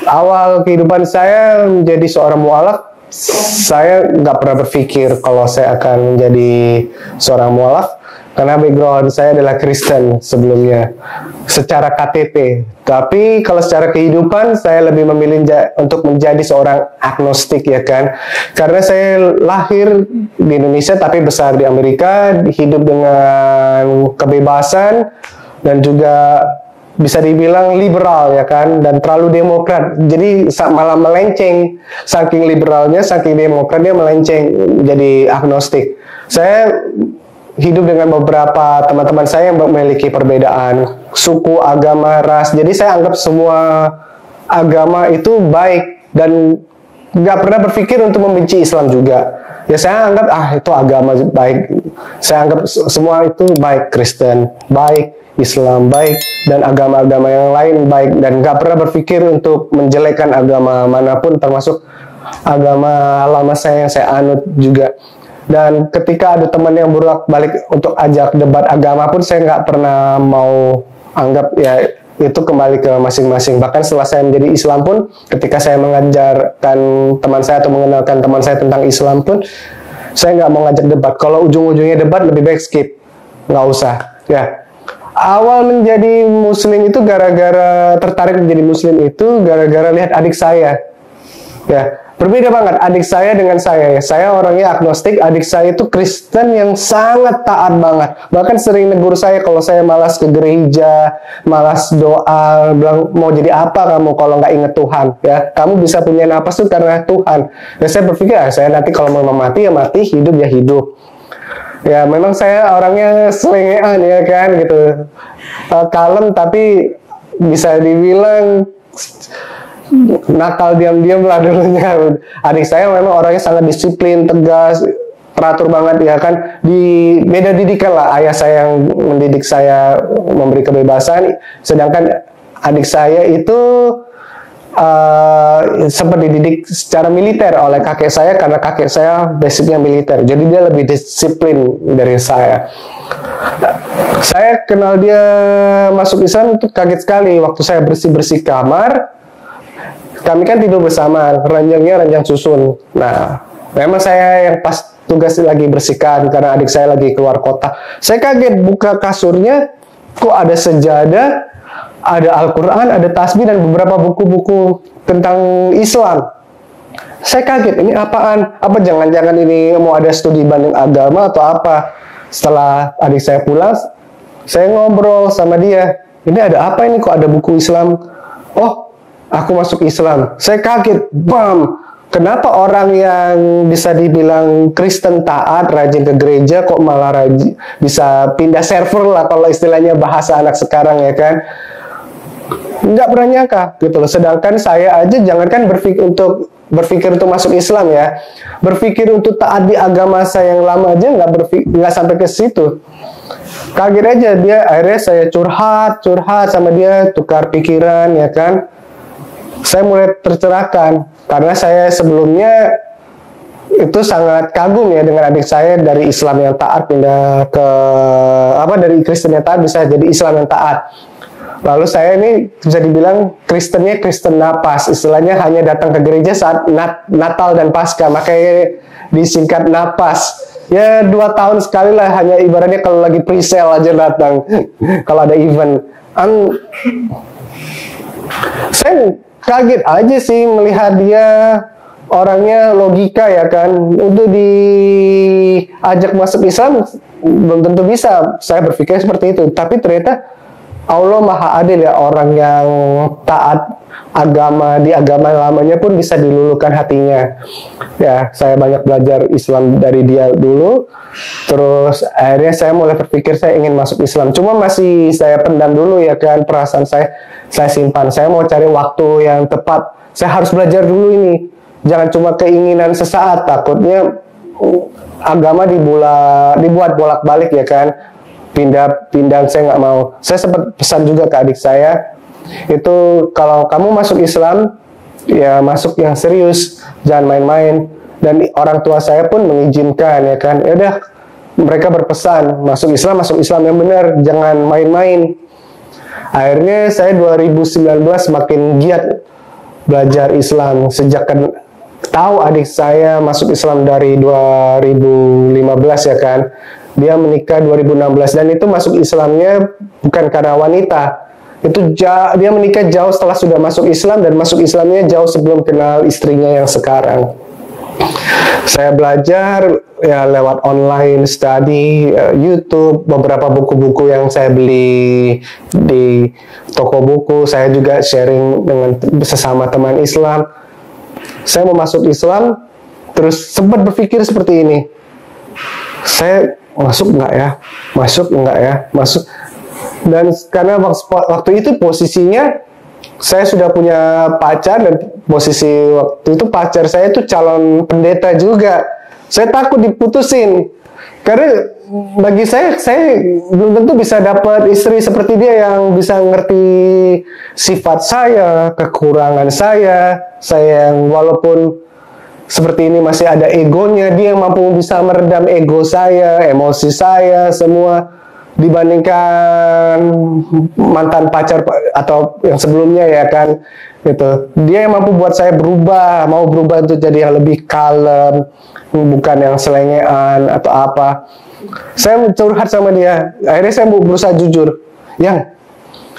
Awal kehidupan saya menjadi seorang mualaf, saya nggak pernah berpikir kalau saya akan menjadi seorang mualaf, karena background saya adalah Kristen sebelumnya, secara KTP. Tapi kalau secara kehidupan, saya lebih memilih untuk menjadi seorang agnostik, ya kan. Karena saya lahir di Indonesia, tapi besar di Amerika, hidup dengan kebebasan, dan juga bisa dibilang liberal, ya kan, dan terlalu demokrat. Jadi malah melenceng, saking liberalnya, saking demokratnya melenceng jadi agnostik. Saya hidup dengan beberapa teman-teman saya yang memiliki perbedaan suku, agama, ras. Jadi saya anggap semua agama itu baik dan nggak pernah berpikir untuk membenci Islam juga. Ya saya anggap itu agama baik. Saya anggap semua itu baik, Kristen baik, Islam baik, dan agama-agama yang lain baik, dan nggak pernah berpikir untuk menjelekkan agama manapun, termasuk agama lama saya yang saya anut juga. Dan ketika ada teman yang bolak-balik untuk ajak debat agama pun, saya nggak pernah mau anggap ya itu kembali ke masing-masing. Bahkan setelah saya menjadi Islam pun, ketika saya mengajarkan teman saya atau mengenalkan teman saya tentang Islam pun, saya nggak mau ngajak debat. Kalau ujung-ujungnya debat, lebih baik skip, nggak usah. Ya, awal menjadi Muslim itu tertarik menjadi Muslim itu gara-gara lihat adik saya. Ya, berbeda banget adik saya dengan saya. Saya orangnya agnostik, adik saya itu Kristen yang sangat taat banget. Bahkan sering negur saya kalau saya malas ke gereja, malas doa, bilang mau jadi apa kamu kalau nggak inget Tuhan. Ya, kamu bisa punya napas tuh karena Tuhan. Dan saya berpikir, saya nanti kalau mau mati ya mati, hidup ya hidup. Ya memang saya orangnya selengean, ya kan, gitu, kalem tapi bisa dibilang nakal diam-diam lah dulunya. Adik saya memang orangnya sangat disiplin, tegas, teratur banget, ya kan. Di beda didikan lah, ayah saya yang mendidik saya, memberi kebebasan, sedangkan adik saya itu sempat dididik secara militer oleh kakek saya, karena kakek saya basicnya militer, jadi dia lebih disiplin dari saya. Saya kenal dia masuk Islam itu kaget sekali waktu saya bersih-bersih kamar. Kami kan tidur bersama, ranjangnya ranjang susun. Nah, memang saya yang pas tugas lagi bersihkan karena adik saya lagi keluar kota. Saya kaget buka kasurnya, kok ada sejadah, ada Al-Quran, ada tasbih, dan beberapa buku-buku tentang Islam. Saya kaget, ini apaan? Apa jangan-jangan ini mau ada studi banding agama atau apa? Setelah adik saya pulang, saya ngobrol sama dia. Ini ada apa ini, kok ada buku Islam? Oh, aku masuk Islam. Saya kaget, bam! Kenapa orang yang bisa dibilang Kristen taat, rajin ke gereja, kok malah bisa pindah server lah, kalau istilahnya bahasa anak sekarang, ya kan? Nggak pernah nyangka gitu loh. Sedangkan saya aja jangankan berpikir untuk masuk Islam, ya, berpikir untuk taat di agama saya yang lama aja nggak sampai ke situ. Kaget aja dia, akhirnya saya curhat sama dia, tukar pikiran, ya kan. Saya mulai tercerahkan karena saya sebelumnya itu sangat kagum ya dengan adik saya, dari Islam yang taat pindah ke dari Kristen yang taat bisa jadi Islam yang taat. Lalu saya ini bisa dibilang Kristennya Kristen napas, istilahnya hanya datang ke gereja saat Natal dan Paskah, makanya disingkat napas. Ya 2 tahun sekali lah, hanya ibaratnya kalau lagi pre-sale aja datang, kalau ada event. Saya kaget aja sih melihat dia orangnya logika, ya kan. Untuk diajak masuk Islam belum tentu bisa, saya berpikir seperti itu. Tapi ternyata Allah Maha Adil, ya, orang yang taat agama di agama lamanya pun bisa diluluhkan hatinya. Ya, saya banyak belajar Islam dari dia dulu. Terus akhirnya saya mulai berpikir saya ingin masuk Islam. Cuma masih saya pendam dulu, ya kan, perasaan saya simpan. Saya mau cari waktu yang tepat. Saya harus belajar dulu ini. Jangan cuma keinginan sesaat, takutnya agama dibuat bolak-balik, ya kan. Pindah, saya nggak mau. Saya sempat pesan juga ke adik saya, itu kalau kamu masuk Islam, ya masuk yang serius, jangan main-main. Dan orang tua saya pun mengizinkan, ya kan. Ya udah, mereka berpesan masuk Islam yang benar, jangan main-main. Akhirnya saya 2019 makin giat belajar Islam. Sejak tahu adik saya masuk Islam dari 2015 ya kan. Dia menikah 2016 dan itu masuk Islamnya bukan karena wanita. Itu dia menikah jauh setelah sudah masuk Islam dan masuk Islamnya jauh sebelum kenal istrinya yang sekarang. Saya belajar ya lewat online study, YouTube, beberapa buku-buku yang saya beli di toko buku. Saya juga sharing dengan sesama teman Islam. Saya mau masuk Islam, terus sempat berpikir seperti ini. Saya masuk nggak ya? Masuk nggak ya? Masuk. Dan karena waktu itu posisinya saya sudah punya pacar dan posisi waktu itu pacar saya itu calon pendeta juga. Saya takut diputusin karena bagi saya belum tentu bisa dapat istri seperti dia yang bisa ngerti sifat saya, kekurangan saya yang walaupun seperti ini masih ada egonya, dia yang mampu bisa meredam ego saya, emosi saya, semua. Dibandingkan mantan pacar atau yang sebelumnya ya kan gitu, dia yang mampu buat saya mau berubah untuk jadi yang lebih kalem, bukan yang selengean atau apa. Saya curhat sama dia, akhirnya saya berusaha jujur, yang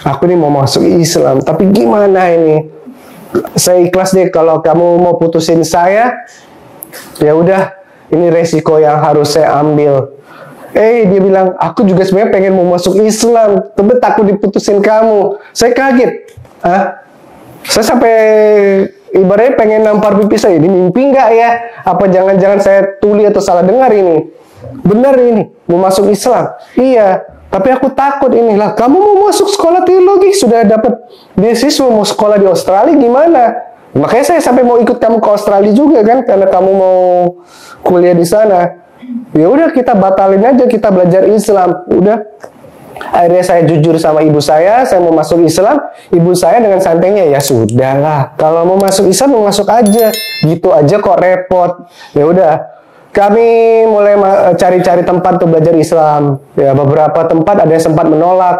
aku ini mau masuk Islam tapi gimana ini, saya ikhlas deh kalau kamu mau putusin saya, ya udah ini resiko yang harus saya ambil. Dia bilang, aku juga sebenarnya pengen mau masuk Islam, tapi takut diputusin kamu. Saya kaget. Saya sampai ibaratnya pengen nampar pipi saya. Ini mimpi nggak ya? Apa jangan-jangan saya tuli atau salah dengar ini? Benar ini, mau masuk Islam. Iya, tapi aku takut inilah. Kamu mau masuk sekolah teologi, sudah dapat beasiswa mau sekolah di Australia gimana? Makanya saya sampai mau ikut kamu ke Australia juga kan, karena kamu mau kuliah di sana. Ya udah kita batalin aja, kita belajar Islam. Udah. Akhirnya saya jujur sama ibu saya mau masuk Islam. Ibu saya dengan santainya, ya sudahlah, kalau mau masuk Islam mau masuk aja. Gitu aja kok repot. Ya udah. Kami mulai cari-cari tempat untuk belajar Islam. Ya beberapa tempat ada yang sempat menolak.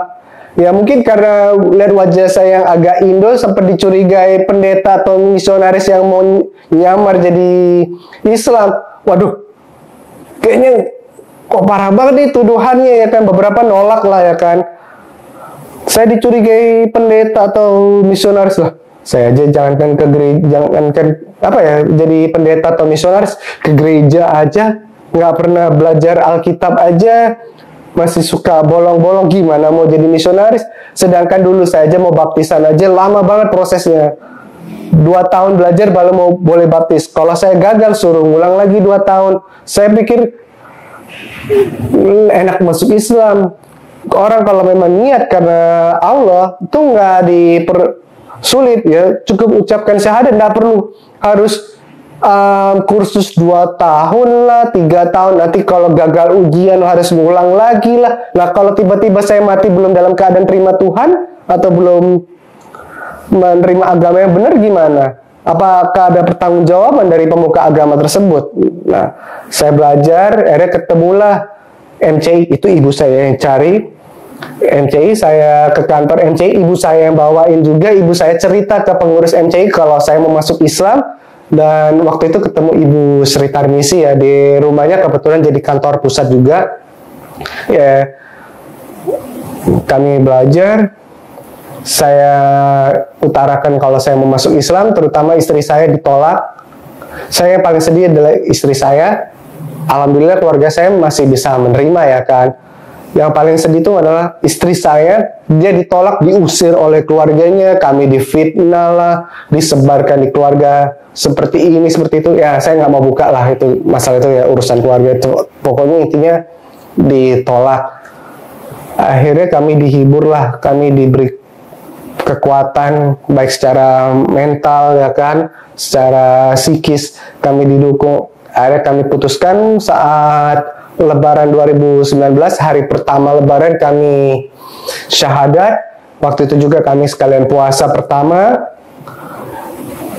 Ya mungkin karena lihat wajah saya yang agak Indo, sempat dicurigai pendeta atau misionaris yang mau nyamar jadi Islam. Waduh, kayaknya kok parah banget nih tuduhannya ya kan, beberapa nolak lah ya kan. Saya dicurigai pendeta atau misionaris lah. Saya aja jangankan ke gereja, jangankan apa ya, jadi pendeta atau misionaris, ke gereja aja nggak pernah belajar Alkitab aja, masih suka bolong-bolong, gimana mau jadi misionaris? Sedangkan dulu saya aja mau baptisan aja lama banget prosesnya. 2 tahun belajar baru mau boleh baptis. Kalau saya gagal suruh ngulang lagi 2 tahun. Saya pikir enak masuk Islam. Orang kalau memang niat karena Allah itu nggak dipersulit ya, cukup ucapkan syahadat, nggak perlu harus kursus 2 tahun lah, 3 tahun, nanti kalau gagal ujian harus ngulang lagi lah. Nah kalau tiba-tiba saya mati belum dalam keadaan terima Tuhan atau belum menerima agama yang benar gimana? Apakah ada pertanggungjawaban dari pemuka agama tersebut? Nah, saya belajar, akhirnya ketemulah MCI, itu ibu saya yang cari. MCI, saya ke kantor MCI, ibu saya yang bawain juga, ibu saya cerita ke pengurus MCI kalau saya mau masuk Islam, dan waktu itu ketemu Ibu Sri Tarmisi ya, di rumahnya kebetulan jadi kantor pusat juga. Ya, kami belajar. Saya utarakan kalau saya mau masuk Islam, terutama istri saya ditolak. Saya yang paling sedih adalah istri saya. Alhamdulillah keluarga saya masih bisa menerima ya kan. Yang paling sedih itu adalah istri saya, dia ditolak, diusir oleh keluarganya, kami difitnah lah, disebarkan di keluarga seperti ini, seperti itu. Ya saya nggak mau buka lah itu masalah itu ya, urusan keluarga itu. Pokoknya intinya ditolak. Akhirnya kami dihibur lah, kami diberi kekuatan baik secara mental ya kan, secara psikis kami didukung. Akhirnya kami putuskan saat Lebaran 2019, hari pertama Lebaran kami syahadat. Waktu itu juga kami sekalian puasa pertama.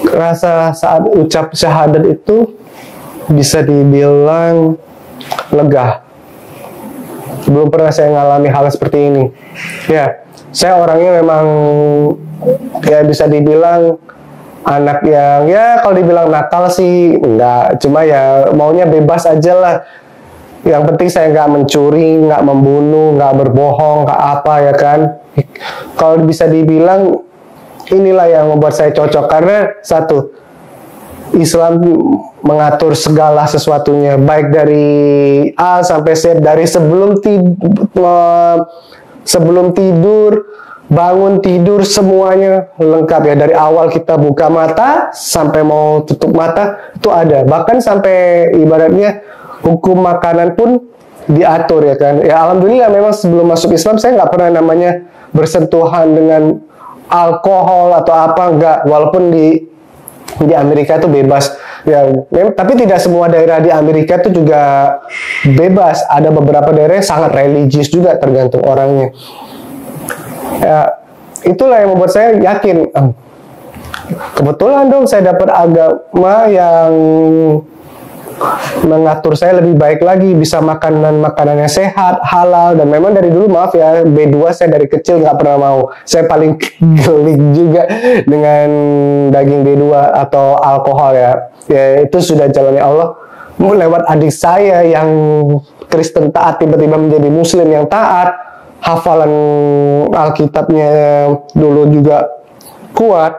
Rasa saat ucap syahadat itu bisa dibilang lega. Belum pernah saya mengalami hal seperti ini. Ya, Saya orangnya memang ya bisa dibilang anak yang ya kalau dibilang nakal sih enggak, cuma ya maunya bebas aja lah. Yang penting saya nggak mencuri, nggak membunuh, nggak berbohong, nggak apa ya kan. Kalau bisa dibilang inilah yang membuat saya cocok, karena satu, Islam mengatur segala sesuatunya, baik dari A sampai Z, dari sebelum tidur, bangun tidur, semuanya lengkap ya. Dari awal kita buka mata sampai mau tutup mata itu ada. Bahkan sampai ibaratnya hukum makanan pun diatur ya kan. Ya alhamdulillah memang sebelum masuk Islam saya nggak pernah namanya bersentuhan dengan alkohol atau apa, enggak. Walaupun di Amerika itu bebas ya, tapi tidak semua daerah di Amerika itu juga bebas. Ada beberapa daerah yang sangat religius juga, tergantung orangnya. Ya, itulah yang membuat saya yakin, kebetulan dong saya dapat agama yang mengatur saya lebih baik lagi, bisa makanannya sehat, halal. Dan memang dari dulu, maaf ya, B2 saya dari kecil nggak pernah mau. Saya paling gelik juga dengan daging B2 atau alkohol ya. Ya itu sudah jalannya Allah lewat adik saya yang Kristen taat tiba-tiba menjadi Muslim yang taat. Hafalan Alkitabnya dulu juga kuat,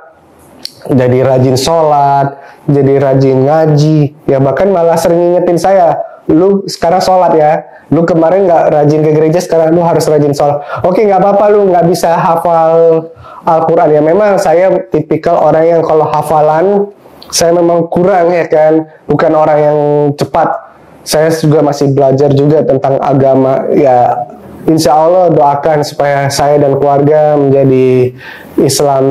jadi rajin sholat, jadi rajin ngaji ya. Bahkan malah sering ngingetin saya, lu sekarang sholat ya, lu kemarin nggak rajin ke gereja, sekarang lu harus rajin sholat. Oke, nggak apa-apa, lu nggak bisa hafal Al-Quran ya. Memang saya tipikal orang yang kalau hafalan saya memang kurang ya kan, bukan orang yang cepat. Saya juga masih belajar juga tentang agama ya. Insya Allah doakan supaya saya dan keluarga menjadi Islam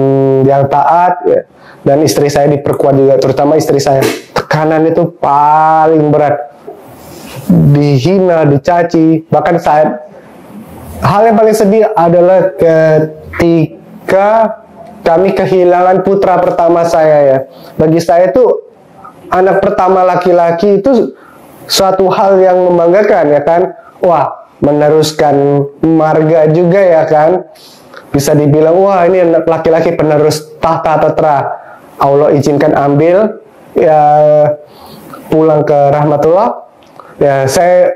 yang taat ya. Dan istri saya diperkuat juga, terutama istri saya. Tekanan itu paling berat, dihina, dicaci. Bahkan hal yang paling sedih adalah ketika kami kehilangan putra pertama saya ya. Bagi saya itu anak pertama laki-laki itu suatu hal yang membanggakan ya kan. Wah, meneruskan marga juga ya kan. Bisa dibilang wah ini anak laki-laki penerus tahta Tatra. Allah izinkan ambil ya, pulang ke rahmatullah ya. Saya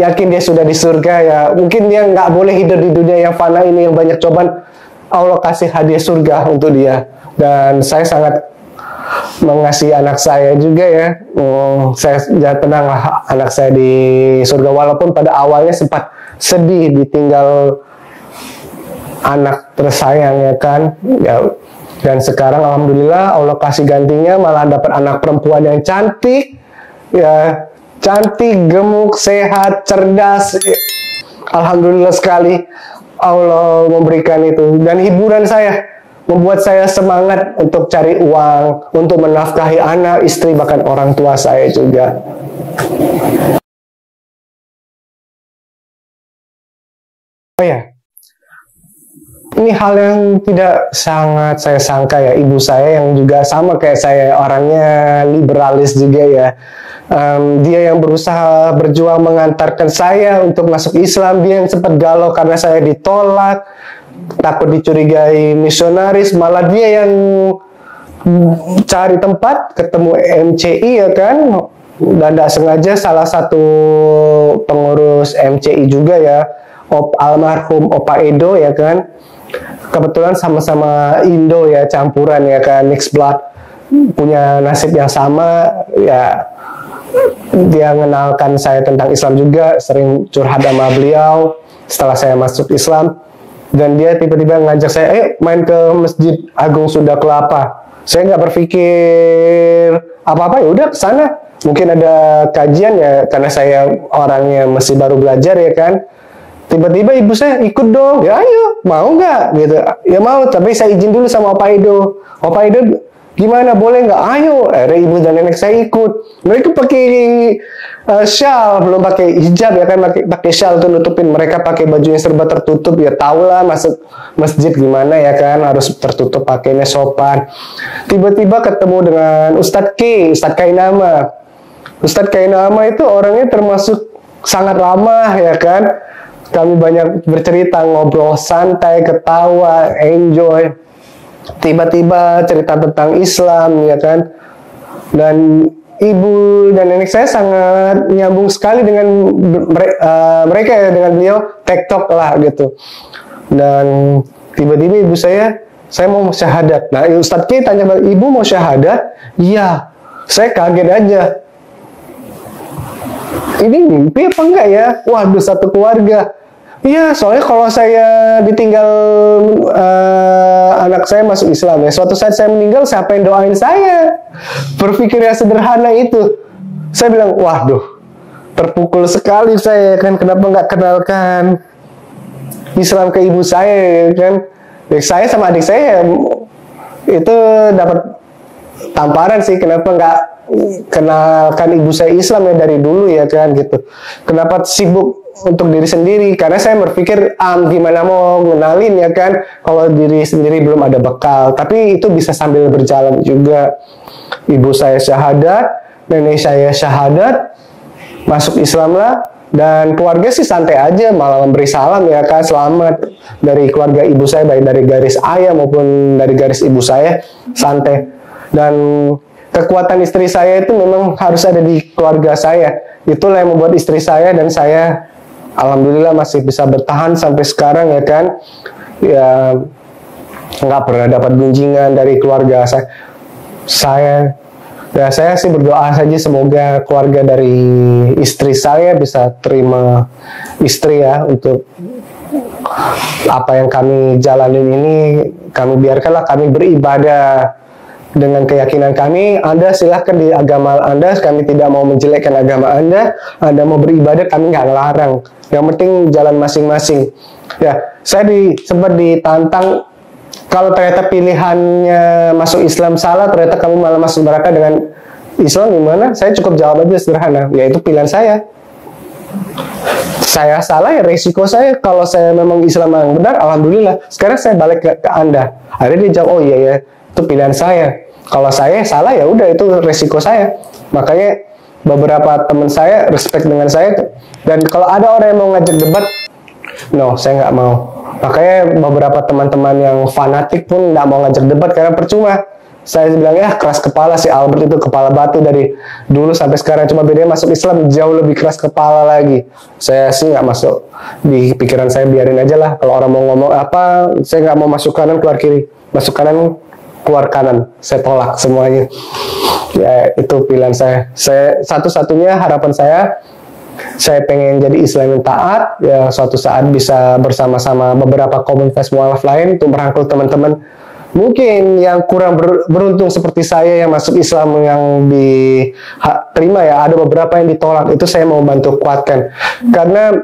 yakin dia sudah di surga ya. Mungkin dia nggak boleh hidup di dunia yang fana ini yang banyak cobaan. Allah kasih hadiah surga untuk dia. Dan saya sangat mengasihi anak saya juga ya. Saya tenanglah anak saya di surga, walaupun pada awalnya sempat sedih ditinggal anak tersayang ya kan ya. Dan sekarang alhamdulillah Allah kasih gantinya, malah dapat anak perempuan yang cantik ya, cantik, gemuk, sehat, cerdas. Alhamdulillah sekali Allah memberikan itu. Dan hiburan saya membuat saya semangat untuk cari uang, untuk menafkahi anak, istri, bahkan orang tua saya juga. Oh ya, ini hal yang tidak sangat saya sangka ya. Ibu saya yang juga sama kayak saya, orangnya liberalis juga ya. Dia yang berusaha berjuang mengantarkan saya untuk masuk Islam. Dia yang sempat galau karena saya ditolak, takut dicurigai misionaris. Malah dia yang cari tempat, ketemu MCI ya kan. Dan tidak sengaja salah satu pengurus MCI juga ya, almarhum Opa Edo ya kan. Kebetulan sama-sama Indo ya, campuran ya kan, mixed blood, punya nasib yang sama ya. Dia mengenalkan saya tentang Islam juga, sering curhat sama beliau setelah saya masuk Islam. Dan dia tiba-tiba ngajak saya, ayo main ke Masjid Agung Sunda Kelapa. Saya nggak berpikir apa-apa, ya udah ke sana. Mungkin ada kajian ya, karena saya orangnya masih baru belajar ya kan. Tiba-tiba ibu saya ikut dong, ya ayo, mau nggak gitu? Ya mau, tapi saya izin dulu sama Opa Edo. Opa Edo gimana, boleh nggak? Ayo, ibu dan nenek saya ikut. Mereka pakai shawl, belum pakai hijab ya kan, pakai shawl tuh nutupin. Mereka pakai baju yang serba tertutup, ya tahulah masuk masjid gimana ya kan, harus tertutup, pakainya sopan. Tiba-tiba ketemu dengan Ustadz Kainama. Ustadz Kainama itu orangnya termasuk sangat ramah ya kan. Kami banyak bercerita, ngobrol santai, ketawa, enjoy. Tiba-tiba cerita tentang Islam, ya kan. Dan ibu dan nenek saya sangat nyambung sekali dengan mereka ya, dengan beliau tektok lah gitu. Dan tiba-tiba ibu saya mau syahadat. Nah, Ustadz Ki tanya, ibu mau syahadat? Iya. Saya kaget aja. Ini mimpi apa enggak ya? Waduh, satu keluarga. Iya, soalnya kalau saya ditinggal anak saya masuk Islam ya, suatu saat saya meninggal, siapa yang doain saya? Berpikirnya sederhana itu. Saya bilang, waduh, terpukul sekali saya kan, kenapa nggak kenalkan Islam ke ibu saya kan? Saya sama adik saya itu dapat tamparan sih, kenapa nggak kenalkan ibu saya Islam ya dari dulu ya kan gitu. Kenapa sibuk untuk diri sendiri? Karena saya berpikir gimana mau ngenalin ya kan kalau diri sendiri belum ada bekal. Tapi itu bisa sambil berjalan juga. Ibu saya syahadat, nenek saya syahadat, masuk Islam lah. Dan keluarga sih santai aja, malah memberi salam ya kan, selamat dari keluarga ibu saya, baik dari garis ayah maupun dari garis ibu saya, santai. Dan kekuatan istri saya itu memang harus ada di keluarga saya. Itulah yang membuat istri saya dan saya alhamdulillah masih bisa bertahan sampai sekarang ya kan. Ya nggak pernah dapat gunjingan dari keluarga saya. Ya saya sih berdoa saja semoga keluarga dari istri saya bisa terima istri ya, untuk apa yang kami jalanin ini. Kami biarkanlah kami beribadah dengan keyakinan kami. Anda silahkan di agama Anda, kami tidak mau menjelekkan agama Anda. Anda mau beribadah, kami nggak ngelarang. Yang penting jalan masing-masing. Ya, saya sempat ditantang, kalau ternyata pilihannya masuk Islam salah, ternyata kamu malah masuk neraka dengan Islam, gimana? Saya cukup jawab aja sederhana, yaitu pilihan saya. Saya salah ya resiko saya. Kalau saya memang Islam yang benar, alhamdulillah. Sekarang saya balik ke Anda. Akhirnya dia jawab, oh iya ya, itu pilihan saya. Kalau saya salah ya udah, itu resiko saya. Makanya beberapa teman saya respect dengan saya. Dan kalau ada orang yang mau ngajak debat, no, saya nggak mau. Makanya beberapa teman-teman yang fanatik pun nggak mau ngajak debat karena percuma. Saya bilang ya keras kepala, si Albert itu kepala batu dari dulu sampai sekarang, cuma bedanya masuk Islam jauh lebih keras kepala lagi. Saya sih nggak masuk di pikiran saya, biarin aja lah. Kalau orang mau ngomong apa, saya nggak mau masuk kanan keluar kiri, masuk kanan keluar kanan, saya tolak semuanya. Ya itu pilihan saya. Saya satu-satunya harapan saya pengen jadi Islam yang taat, ya suatu saat bisa bersama-sama beberapa komunitas mualaf lain untuk merangkul teman-teman mungkin yang kurang beruntung seperti saya yang masuk Islam yang diterima ya. Ada beberapa yang ditolak, itu saya mau bantu kuatkan. Karena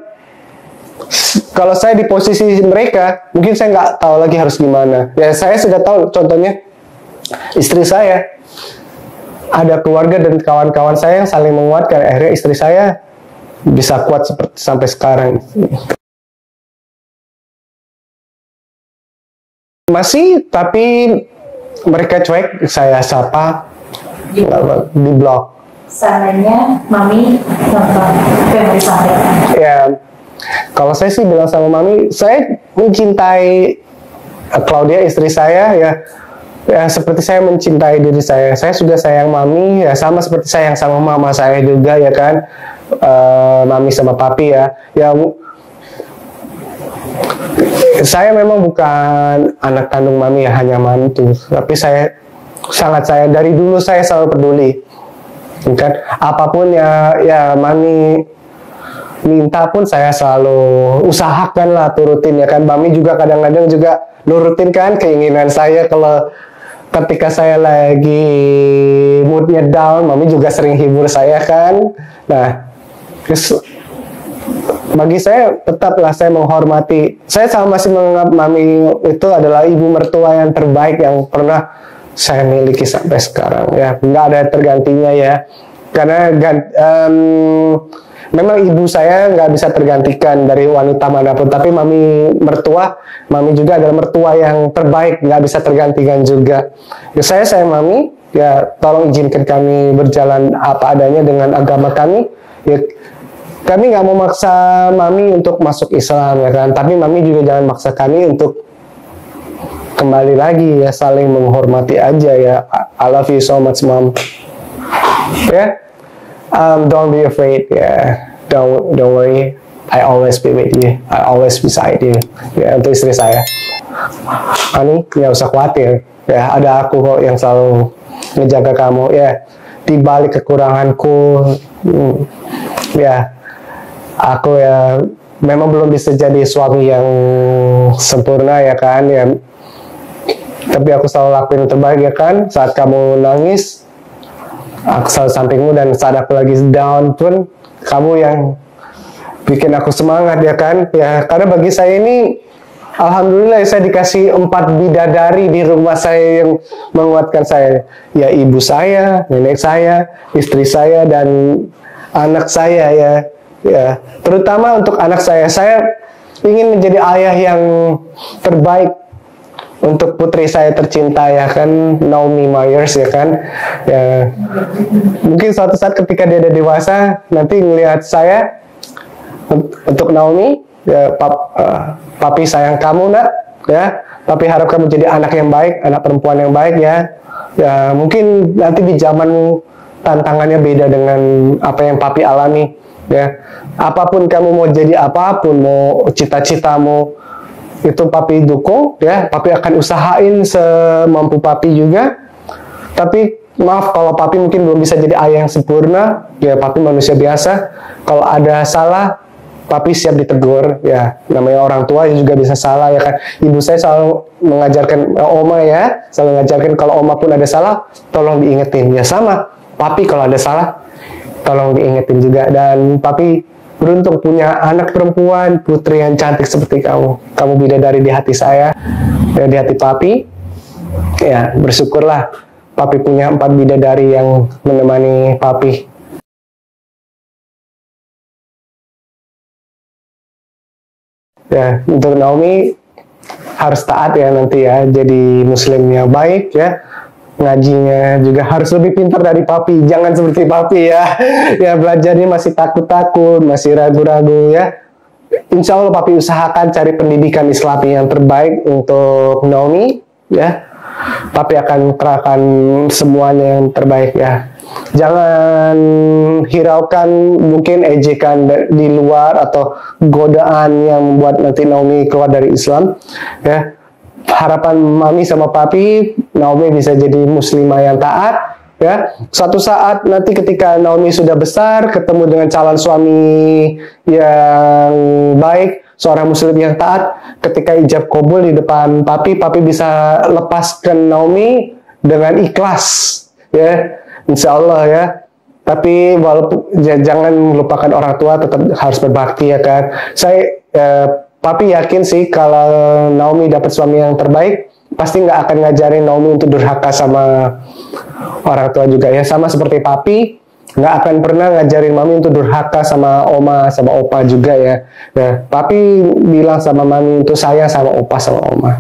kalau saya di posisi mereka, mungkin saya nggak tahu lagi harus gimana. Ya saya sudah tahu, contohnya istri saya, ada keluarga dan kawan-kawan saya yang saling menguatkan. Akhirnya istri saya bisa kuat seperti sampai sekarang. Masih, tapi mereka cuek, saya sapa di blog. Seandainya Mami nonton, apa yang mau disampaikan? Ya, kalau saya sih bilang sama Mami, saya mencintai Claudia istri saya ya seperti saya mencintai diri saya. Saya sudah sayang Mami ya, sama seperti sayang sama mama saya juga ya kan. Mami sama Papi ya. Saya memang bukan anak kandung Mami ya, hanya mantu. Tapi saya sangat sayang, dari dulu saya selalu peduli. Kan? Apapun ya Mami minta pun saya selalu usahakan lah, turutin ya kan. Mami juga kadang-kadang juga nurutin kan keinginan saya. Kalau ketika saya lagi moodnya down, Mami juga sering hibur saya kan. Nah, bagi saya tetaplah saya menghormati. Saya masih menganggap Mami itu adalah ibu mertua yang terbaik yang pernah saya miliki sampai sekarang ya. Nggak ada tergantinya ya. Karena memang ibu saya nggak bisa tergantikan dari wanita manapun. Tapi Mami juga adalah mertua yang terbaik, nggak bisa tergantikan juga. Ya, saya sayang Mami. Ya tolong izinkan kami berjalan apa adanya dengan agama kami. Ya, kami nggak mau maksa mami untuk masuk Islam ya kan, tapi mami juga jangan maksa kami untuk kembali lagi ya, saling menghormati aja ya. I love you so much mom. Ya, don't be afraid ya, don't worry, I always be with you, I always beside you. Ya, untuk istri saya, Ani nggak usah khawatir ya, ada aku kok yang selalu ngejaga kamu ya, di balik kekuranganku ya, aku ya memang belum bisa jadi suami yang sempurna ya kan ya, tapi aku selalu lakuin yang terbaik ya kan. Saat kamu nangis, aku selalu sampingmu, dan saat aku lagi down pun kamu yang bikin aku semangat ya kan ya. Karena bagi saya ini, alhamdulillah saya dikasih 4 bidadari di rumah saya yang menguatkan saya ya, ibu saya, nenek saya, istri saya, dan anak saya ya. Ya, terutama untuk anak saya ingin menjadi ayah yang terbaik untuk putri saya tercinta ya kan, Naomi Myers ya kan ya. Mungkin suatu saat ketika dia udah dewasa, nanti ngelihat saya, untuk Naomi ya, papi sayang kamu nak ya, papi harap kamu jadi anak yang baik, anak perempuan yang baik ya. Ya mungkin nanti di zamanmu tantangannya beda dengan apa yang papi alami ya. Apapun kamu mau jadi, apapun mau cita-citamu, itu papi dukung ya. Papi akan usahain semampu papi juga. Tapi maaf kalau papi mungkin belum bisa jadi ayah yang sempurna ya, papi manusia biasa. Kalau ada salah, papi siap ditegur ya, namanya orang tua juga bisa salah ya kan. Ibu saya selalu mengajarkan, oma ya, selalu mengajarkan kalau oma pun ada salah, tolong diingetin ya. Sama papi kalau ada salah, tolong diingetin juga. Dan papi beruntung punya anak perempuan, putri yang cantik seperti kamu. Kamu bidadari di hati saya ya, di hati papi ya. Bersyukurlah papi punya 4 bidadari yang menemani papi. Ya, untuk Naomi harus taat ya nanti ya, jadi muslim yang baik ya. Ngajinya juga harus lebih pintar dari papi, jangan seperti papi ya. Ya belajarnya masih takut-takut, masih ragu-ragu ya. Insya Allah papi usahakan cari pendidikan Islami yang terbaik untuk Naomi ya. Papi akan kerahkan semuanya yang terbaik ya. Jangan hiraukan mungkin ejekan di luar atau godaan yang membuat nanti Naomi keluar dari Islam ya. Harapan mami sama papi, Naomi bisa jadi muslimah yang taat ya. Suatu saat nanti ketika Naomi sudah besar, ketemu dengan calon suami yang baik, seorang muslim yang taat, ketika ijab kabul di depan papi, papi bisa lepaskan Naomi dengan ikhlas ya, insya Allah ya. Tapi walaupun jangan melupakan orang tua, tetap harus berbakti ya kan. Papi yakin sih kalau Naomi dapat suami yang terbaik, pasti nggak akan ngajarin Naomi untuk durhaka sama orang tua juga ya. Sama seperti papi nggak akan pernah ngajarin mami untuk durhaka sama oma sama opa juga ya. Nah, papi bilang sama mami untuk sayang sama opa sama oma.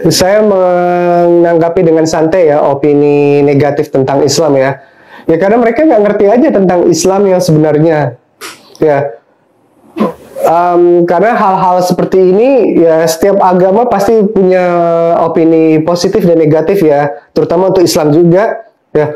Saya menanggapi dengan santai ya opini negatif tentang Islam ya. Ya karena mereka nggak ngerti aja tentang Islam yang sebenarnya. Ya, karena hal-hal seperti ini ya, setiap agama pasti punya opini positif dan negatif ya, terutama untuk Islam juga ya.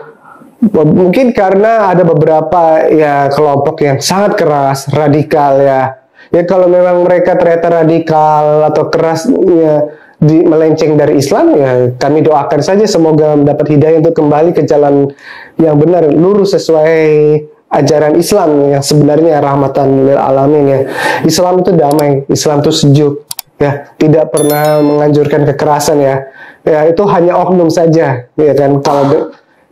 Mungkin karena ada beberapa ya kelompok yang sangat keras, radikal ya. Ya kalau memang mereka ternyata radikal atau keras ya, melenceng dari Islam ya, kami doakan saja semoga mendapat hidayah untuk kembali ke jalan yang benar, lurus sesuai ajaran Islam yang sebenarnya, rahmatan lil alamin ya. Islam itu damai, Islam itu sejuk ya, tidak pernah menganjurkan kekerasan ya. Ya itu hanya oknum saja ya kan.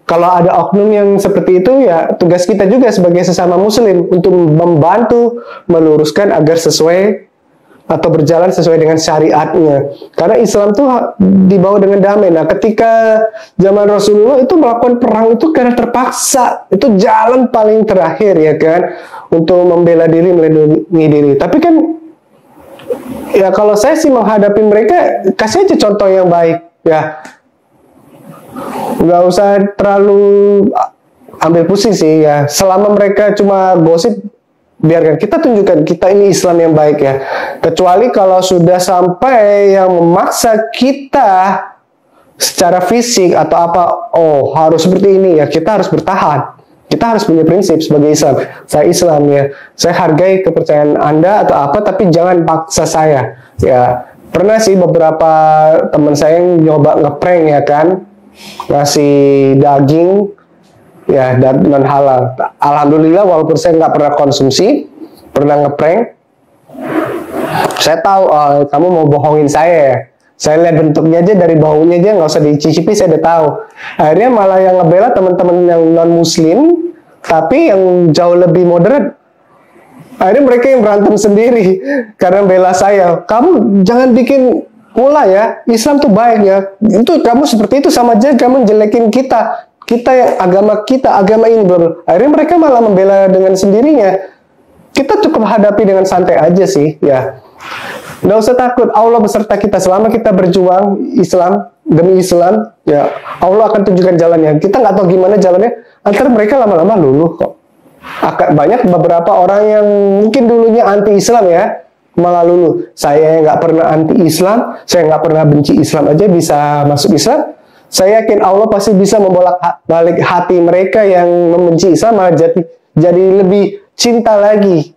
Kalau ada oknum yang seperti itu ya, tugas kita juga sebagai sesama muslim untuk membantu meluruskan agar sesuai atau berjalan sesuai dengan syariatnya. Karena Islam tuh dibawa dengan damai. Nah, ketika zaman Rasulullah itu melakukan perang itu karena terpaksa. Itu jalan paling terakhir ya kan, untuk membela diri, melindungi diri. Tapi kan Ya kalau saya sih menghadapi mereka, kasih aja contoh yang baik ya. Nggak usah terlalu ambil pusing sih ya. Selama mereka cuma gosip, biarkan, kita tunjukkan kita ini Islam yang baik ya. Kecuali kalau sudah sampai yang memaksa kita secara fisik atau apa, oh harus seperti ini ya, kita harus bertahan. Kita harus punya prinsip sebagai Islam. Saya Islam ya, saya hargai kepercayaan Anda atau apa, tapi jangan paksa saya. Ya, pernah sih beberapa teman saya yang nyoba ngeprank ya kan, ngasih daging ya non halal. Alhamdulillah walaupun saya nggak pernah konsumsi, pernah ngeprank. Saya tahu kamu mau bohongin saya ya. Saya lihat bentuknya aja, dari baunya aja nggak usah dicicipi, saya udah tahu. Akhirnya malah yang ngebela teman-teman yang non muslim, tapi yang jauh lebih moderat. Akhirnya mereka yang berantem sendiri karena bela saya. Kamu jangan bikin ulah ya. Islam tuh baik ya. Itu kamu seperti itu sama aja kamu jelekin kita. Kita yang agama ini belum. Akhirnya mereka malah membela dengan sendirinya. Kita cukup hadapi dengan santai aja sih ya. Nggak usah takut, Allah beserta kita selama kita berjuang Islam demi Islam ya, Allah akan tunjukkan jalannya. Kita nggak tahu gimana jalannya, antara mereka lama-lama luluh kok. Banyak beberapa orang yang mungkin dulunya anti Islam ya, malah luluh. Saya nggak pernah anti Islam, saya nggak pernah benci Islam aja bisa masuk Islam. Saya yakin Allah pasti bisa membolak-balik hati mereka yang membenci Islam malah jadi lebih cinta lagi